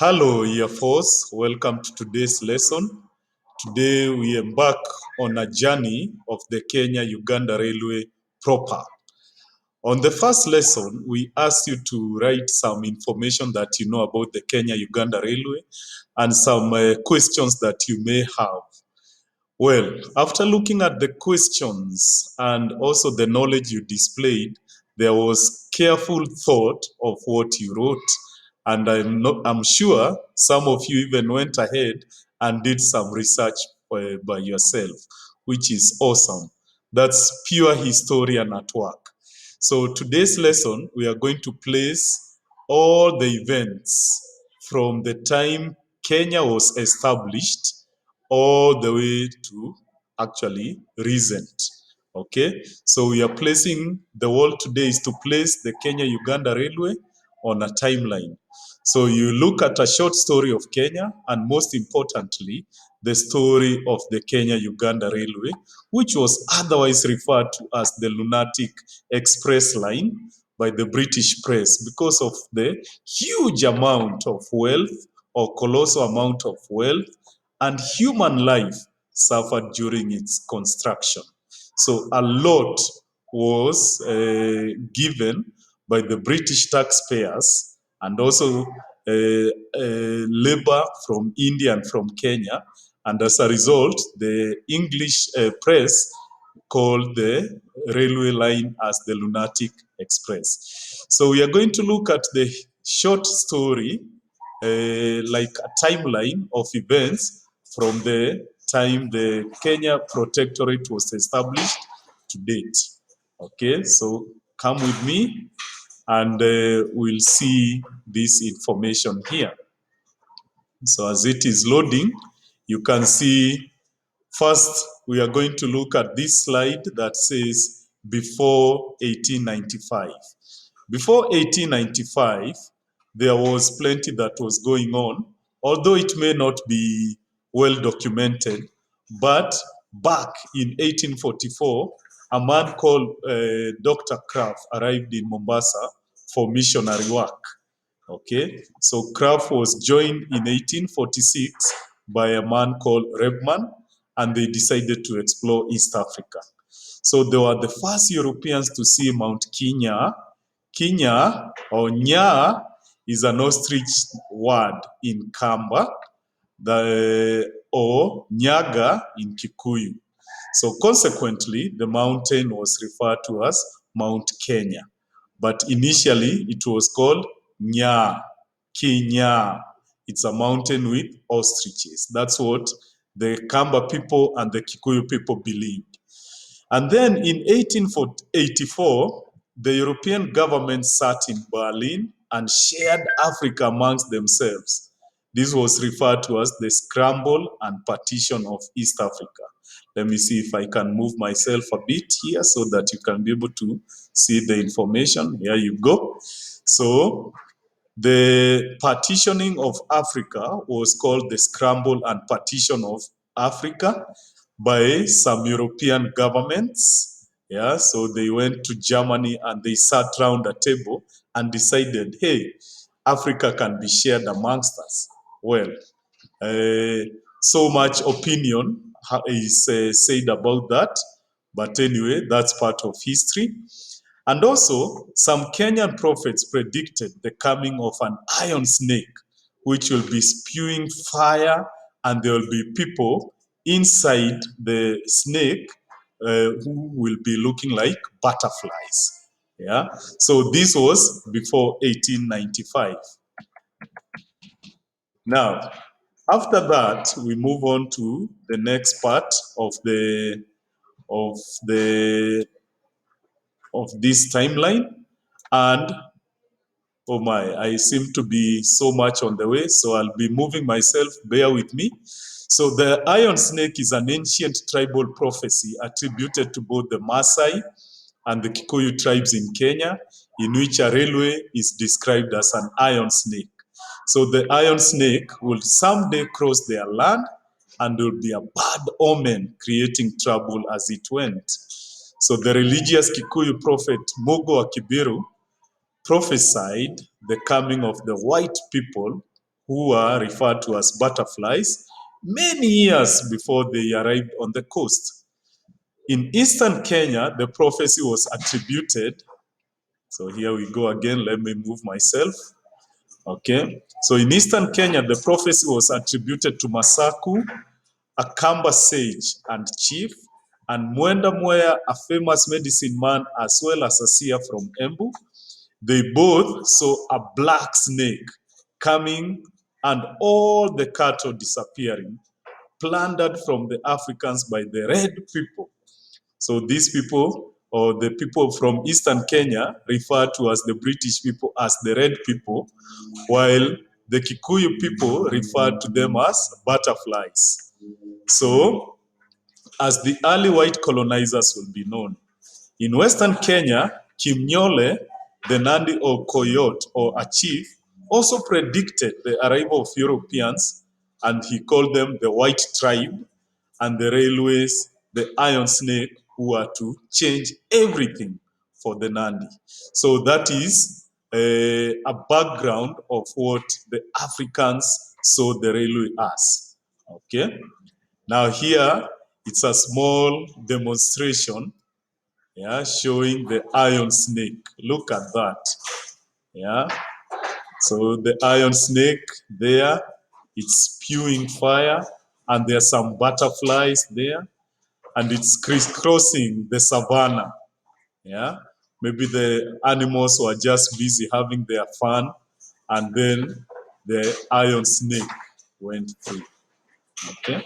Hello, Year Force. Welcome to today's lesson. Today we embark on a journey of the Kenya-Uganda Railway proper. On the first lesson, we asked you to write some information that you know about the Kenya-Uganda Railway and some questions that you may have. Well, after looking at the questions and also the knowledge you displayed, there was careful thought of what you wrote. And I'm sure some of you even went ahead and did some research by yourself, which is awesome. That's pure historian at work. So today's lesson, we are going to place all the events from the time Kenya was established all the way to actually recent. Okay, so we are placing the world today is to place the Kenya-Uganda Railway on a timeline. So you look at a short story of Kenya and most importantly, the story of the Kenya-Uganda Railway, which was otherwise referred to as the Lunatic Express Line by the British press because of the huge amount of wealth or colossal amount of wealth and human life suffered during its construction. So a lot was given by the British taxpayers and also labor from India and from Kenya. And as a result, the English press called the railway line as the Lunatic Express. So we are going to look at the short story, like a timeline of events from the time the Kenya Protectorate was established to date. Okay, so come with me and we'll see this information here. So as it is loading, you can see first we are going to look at this slide that says before 1895. Before 1895, there was plenty that was going on, although it may not be well documented. But back in 1844, a man called Dr. Kraft arrived in Mombasa for missionary work. Okay, so Kraft was joined in 1846 by a man called Rebman, and they decided to explore East Africa. So they were the first Europeans to see Mount Kenya. Kenya or Nya is an ostrich word in Kamba, or Nyaga in Kikuyu. So consequently, the mountain was referred to as Mount Kenya. But initially, it was called Nya, Kenya. It's a mountain with ostriches. That's what the Kamba people and the Kikuyu people believed. And then in 1884, the European government sat in Berlin and shared Africa amongst themselves. This was referred to as the scramble and partition of East Africa. Let me see if I can move myself a bit here so that you can be able to see the information. Here you go. So the partitioning of Africa was called the scramble and partition of Africa by some European governments. Yeah, so they went to Germany and they sat around a table and decided, hey, Africa can be shared amongst us. Well, so much opinion is said about that, but anyway, that's part of history. And also, some Kenyan prophets predicted the coming of an iron snake, which will be spewing fire, and there will be people inside the snake who will be looking like butterflies. Yeah. So this was before 1895. Now, after that, we move on to the next part of of the of this timeline, and oh my, I seem to be so much on the way, so I'll be moving myself, bear with me. So the iron snake is an ancient tribal prophecy attributed to both the Maasai and the Kikuyu tribes in Kenya, in which a railway is described as an iron snake. So the iron snake will someday cross their land and will be a bad omen, creating trouble as it went. So the religious Kikuyu prophet Mugo Akibiru prophesied the coming of the white people who are referred to as butterflies, many years before they arrived on the coast. In eastern Kenya, the prophecy was attributed. So here we go again. Let me move myself. Okay. So in eastern Kenya, the prophecy was attributed to Masaku, a Kamba sage and chief, and Mwenda Mwea, a famous medicine man, as well as a seer from Embu. They both saw a black snake coming and all the cattle disappearing, plundered from the Africans by the red people. So these people, or the people from eastern Kenya, refer to as the British people as the red people, while the Kikuyu people refer to them as butterflies. So, as the early white colonizers will be known, in Western Kenya, Kimnyole, the Nandi or Coyote or a chief, also predicted the arrival of Europeans, and he called them the white tribe, and the railways, the iron snake, who are to change everything for the Nandi. So that is a background of what the Africans saw the railway as. Okay. Now here, it's a small demonstration, yeah, showing the iron snake. Look at that. Yeah. So the iron snake there, it's spewing fire, and there are some butterflies there, and it's crisscrossing the savannah. Yeah. Maybe the animals were just busy having their fun, and then the iron snake went through. Okay.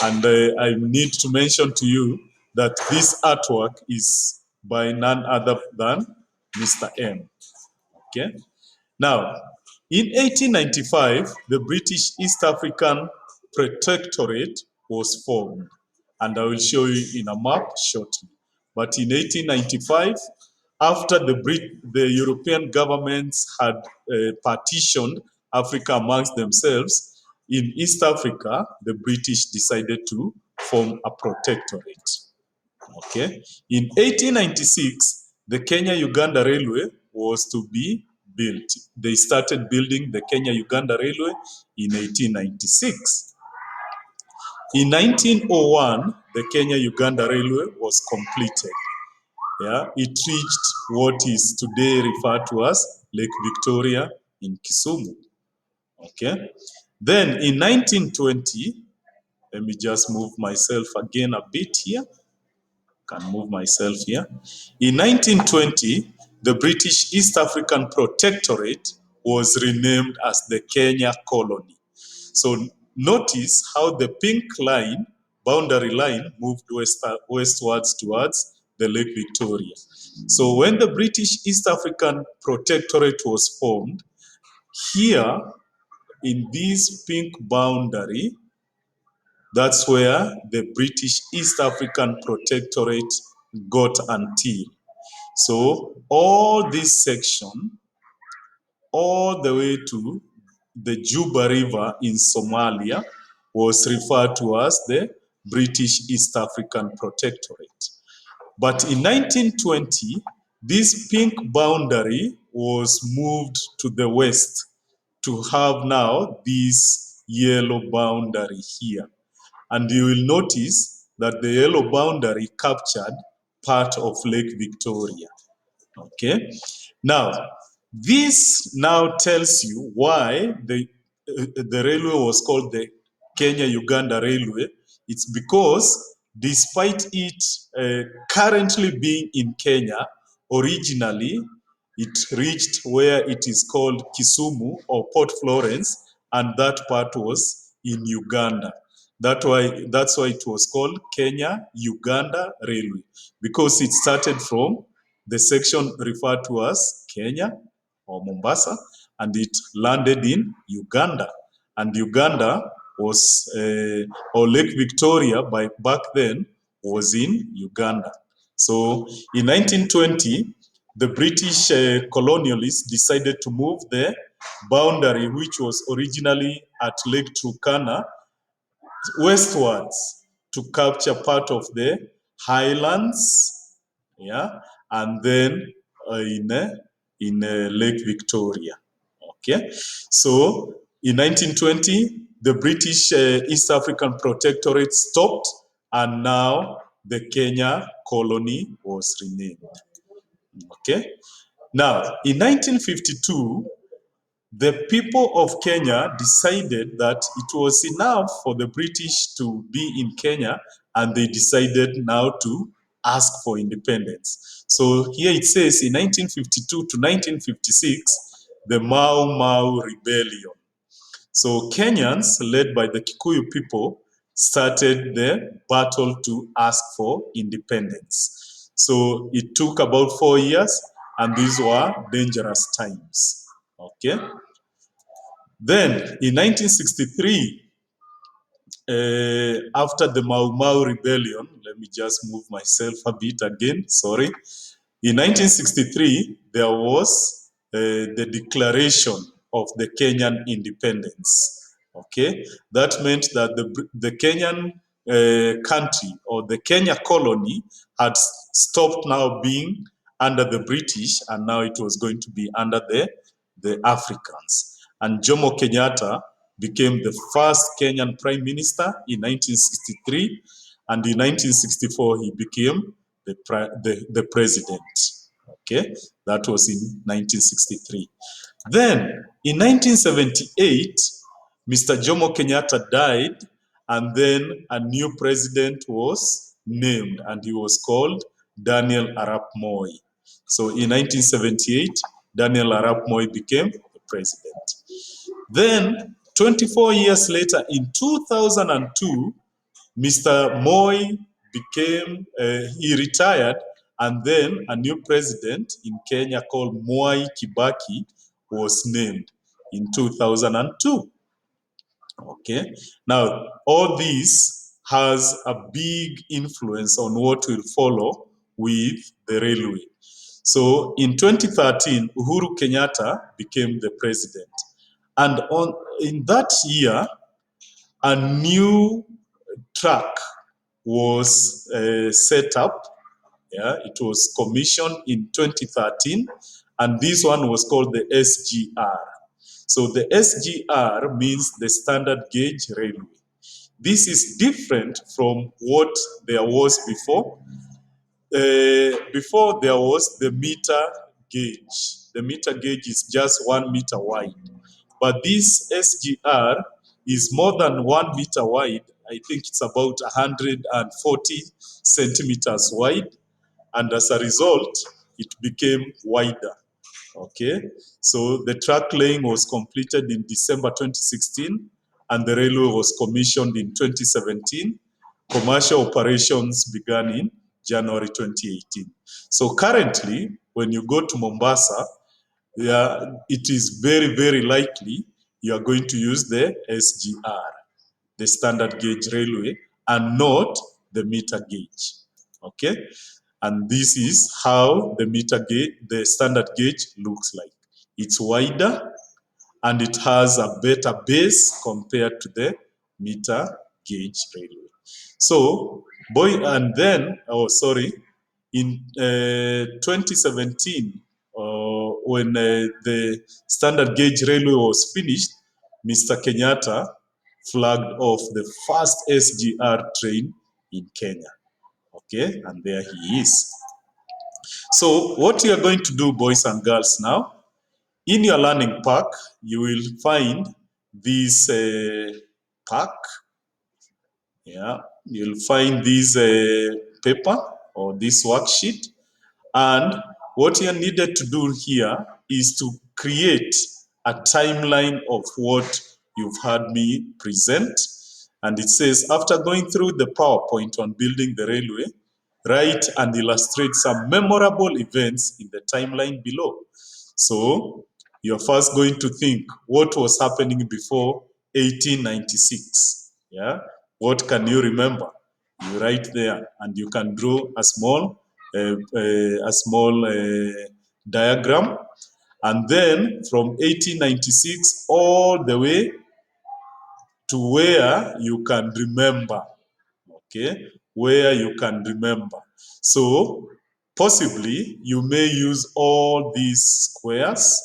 And I need to mention to you that this artwork is by none other than Mr. M. Okay. Now, in 1895, the British East African Protectorate was formed, and I will show you in a map shortly. But in 1895, after the European governments had partitioned Africa amongst themselves, in East Africa, the British decided to form a protectorate. Okay. In 1896, the Kenya-Uganda Railway was to be built. They started building the Kenya-Uganda Railway in 1896. In 1901, the Kenya-Uganda Railway was completed. Yeah, it reached what is today referred to as Lake Victoria in Kisumu. Okay. Then in 1920, let me just move myself again a bit here. Can move myself here. In 1920, the British East African Protectorate was renamed as the Kenya Colony. So notice how the pink line, boundary line, moved westwards towards the Lake Victoria. So when the British East African Protectorate was formed, here in this pink boundary, that's where the British East African Protectorate got until. So all this section, all the way to the Juba River in Somalia, was referred to as the British East African Protectorate. But in 1920, this pink boundary was moved to the west to have now this yellow boundary here. And you will notice that the yellow boundary captured part of Lake Victoria. Okay. Now, this now tells you why the railway was called the Kenya-Uganda Railway. It's because despite it currently being in Kenya, originally it reached where it is called Kisumu or Port Florence, and that part was in Uganda. That's why it was called Kenya-Uganda Railway, because it started from the section referred to as Kenya or Mombasa, and it landed in Uganda. And Uganda was, or Lake Victoria back then was in Uganda. So in 1920, the British colonialists decided to move the boundary, which was originally at Lake Turkana, westwards to capture part of the highlands, yeah, and then in Lake Victoria. Okay, so In 1920, the British East African Protectorate stopped, and now the Kenya colony was renamed. Okay. Now, in 1952, the people of Kenya decided that it was enough for the British to be in Kenya, and they decided now to ask for independence. So here it says in 1952 to 1956, the Mau Mau Rebellion. So Kenyans, led by the Kikuyu people, started the battle to ask for independence. So it took about 4 years, and these were dangerous times. Okay. Then in 1963, after the Mau Mau rebellion, let me just move myself a bit again, sorry. In 1963, there was the declaration of the Kenyan independence. Okay, that meant that the Kenyan country, or the Kenya colony, had stopped now being under the British, and now it was going to be under the Africans. And Jomo Kenyatta became the first Kenyan prime minister in 1963, and in 1964 he became the president. Okay, that was in 1963. Then in 1978, Mr. Jomo Kenyatta died, and then a new president was named, and he was called Daniel Arap Moi. So in 1978, Daniel Arap Moi became the president. Then 24 years later, in 2002, Mr. Moi he retired, and then a new president in Kenya called Mwai Kibaki was named in 2002. Okay, now all this has a big influence on what will follow with the railway. So in 2013, Uhuru Kenyatta became the president. And in that year, a new track was set up. Yeah, it was commissioned in 2013, and this one was called the SGR. So the SGR means the standard gauge railway. This is different from what there was before. Before there was the meter gauge. The meter gauge is just 1 meter wide. But this SGR is more than 1 meter wide. I think it's about 140 centimeters wide. And as a result, it became wider. Okay, so the track laying was completed in December 2016, and the railway was commissioned in 2017. Commercial operations began in January 2018. So currently, when you go to Mombasa, it is very, very likely you are going to use the SGR, the standard gauge railway, and not the meter gauge. Okay, and this is how the standard gauge looks like. It's wider, and it has a better base compared to the meter gauge railway. So, in 2017, when the standard gauge railway was finished, Mr. Kenyatta flagged off the first SGR train in Kenya. Okay, and there he is. So what you are going to do, boys and girls, now, in your learning pack, you will find this pack. Yeah, you'll find this paper or this worksheet. And what you're needed to do here is to create a timeline of what you've had me present. And it says, after going through the PowerPoint on building the railway, write and illustrate some memorable events in the timeline below. So you're first going to think what was happening before 1896. Yeah, what can you remember? You write there, and you can draw a small diagram, and then from 1896 all the way to where you can remember. Okay, where you can remember. So possibly you may use all these squares.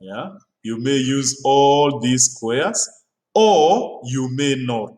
Yeah, you may use all these squares, or you may not.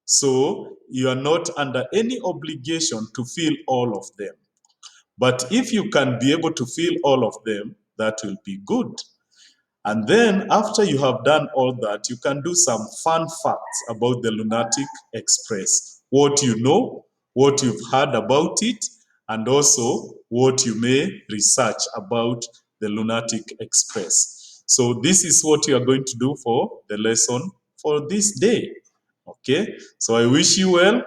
So you are not under any obligation to fill all of them. But if you can be able to fill all of them, that will be good. And then after you have done all that, you can do some fun facts about the Lunatic Express. What you know, what you've heard about it, and also what you may research about the Lunatic Express. So this is what you are going to do for the lesson for this day. Okay, so I wish you well.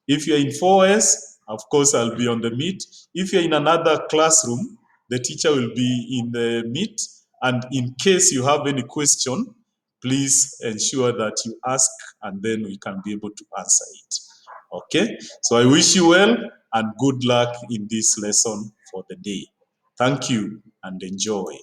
If you're in 4S, of course, I'll be on the meet. If you're in another classroom, the teacher will be in the meet. And in case you have any question, please ensure that you ask, and then we can be able to answer it. Okay? So I wish you well and good luck in this lesson for the day. Thank you and enjoy.